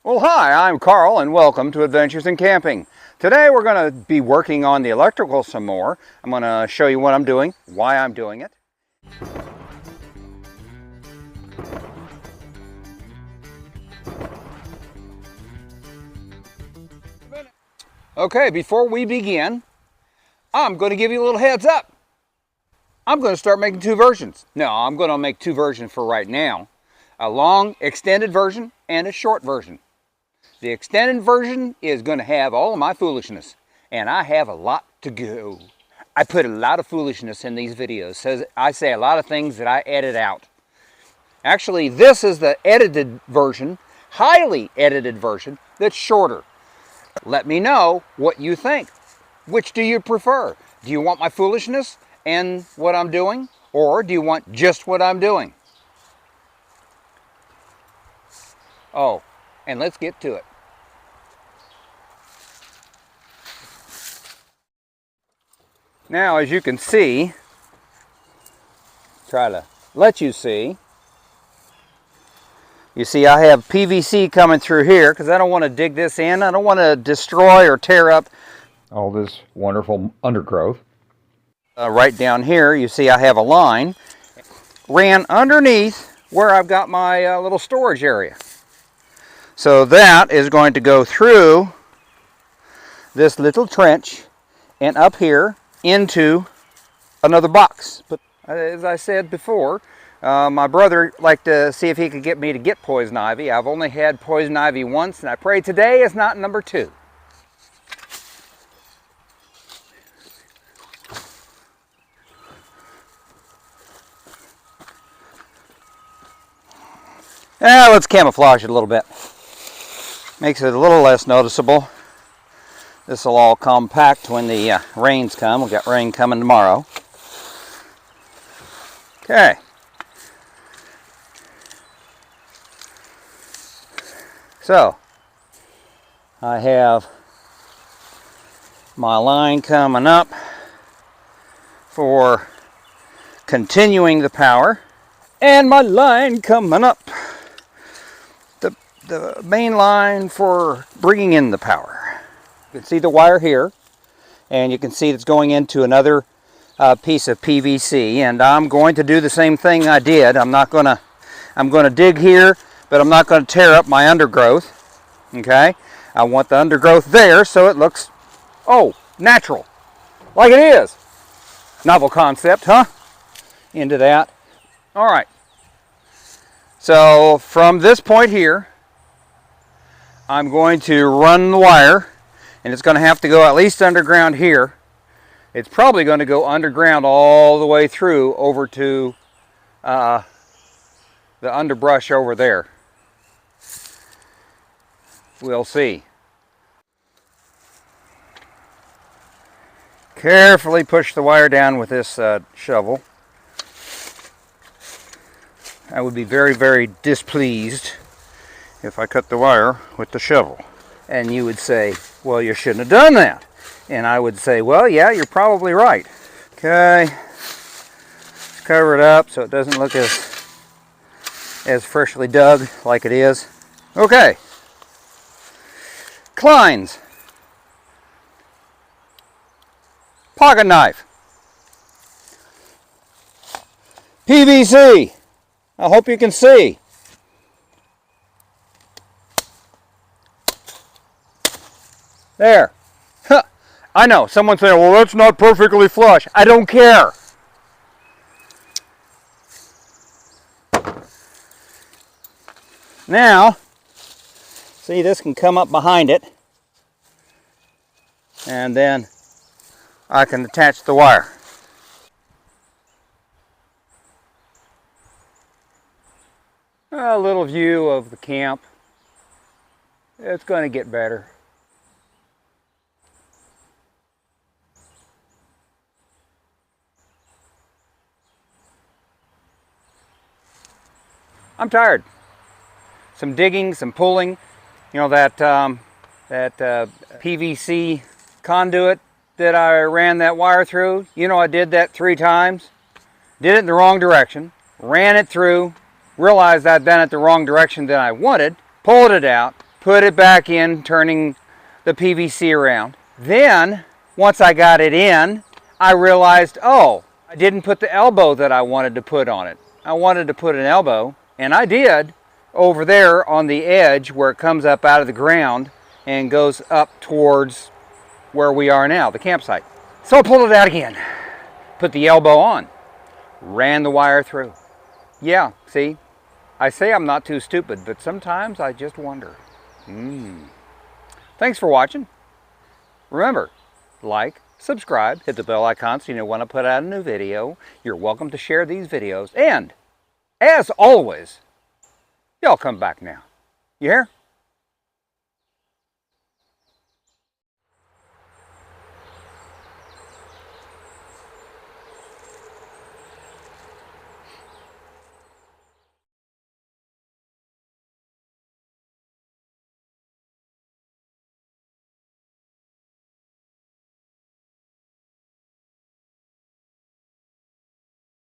Well, hi, I'm Carl and welcome to Adventures in Camping. Today we're going to be working on the electrical some more. I'm going to show you what I'm doing, why I'm doing it. Okay, before we begin, I'm going to give you a little heads up. I'm going to start making two versions. No, I'm going to make two versions for right now. A long extended version and a short version. The extended version is going to have all of my foolishness, and I have a lot to go. I put a lot of foolishness in these videos. So I say a lot of things that I edit out. Actually, this is the edited version, highly edited version, that's shorter. Let me know what you think. Which do you prefer? Do you want my foolishness and what I'm doing, or do you want just what I'm doing? Oh, and let's get to it. Now, as you can see, try to let you see. You see, I have PVC coming through here because I don't want to dig this in. I don't want to destroy or tear up all this wonderful undergrowth. Right down here, you see I have a line ran underneath where I've got my little storage area. So that is going to go through this little trench and up here into another box. But as I said before, my brother liked to see if he could get me to get poison ivy. I've only had poison ivy once, and I pray today is not number 2. Let's camouflage it a little bit. Makes it a little less noticeable. This will all compact when the rains come. We've got rain coming tomorrow. Okay. So, I have my line coming up for continuing the power, and my line coming up, the main line for bringing in the power. You can see the wire here, and you can see it's going into another piece of PVC, and I'm going to do the same thing I did. I'm going to dig here, but I'm not going to tear up my undergrowth. Okay, I want the undergrowth there so it looks, natural, like it is. Novel concept, huh? Into that. All right. So from this point here, I'm going to run the wire, and it's going to have to go at least underground here. It's probably going to go underground all the way through over to the underbrush over there. We'll see. Carefully push the wire down with this shovel. I would be very, very displeased if I cut the wire with the shovel. And you would say, well, you shouldn't have done that. And I would say, well, yeah, you're probably right. Okay, let's cover it up so it doesn't look as freshly dug like it is. Okay, Klein's pocket knife, PVC. I hope you can see. There. Huh. I know, someone's saying, well, that's not perfectly flush. I don't care. Now, see, this can come up behind it, and then I can attach the wire. A little view of the camp. It's going to get better. I'm tired. Some digging, some pulling. You know, that PVC conduit that I ran that wire through. You know, I did that 3 times. Did it in the wrong direction. Ran it through. Realized I'd done it the wrong direction than I wanted. Pulled it out. put it back in, turning the PVC around. Then, once I got it in, I realized, oh, I didn't put the elbow that I wanted to put on it. I wanted to put an elbow, and I did, over there on the edge where it comes up out of the ground and goes up towards where we are now, the campsite. So I pulled it out again, put the elbow on, ran the wire through. Yeah, see, I say I'm not too stupid, but sometimes I just wonder. Thanks for watching. Remember, like, subscribe, hit the bell icon so you know when I put out a new video. You're welcome to share these videos. And, as always, y'all come back now. You hear?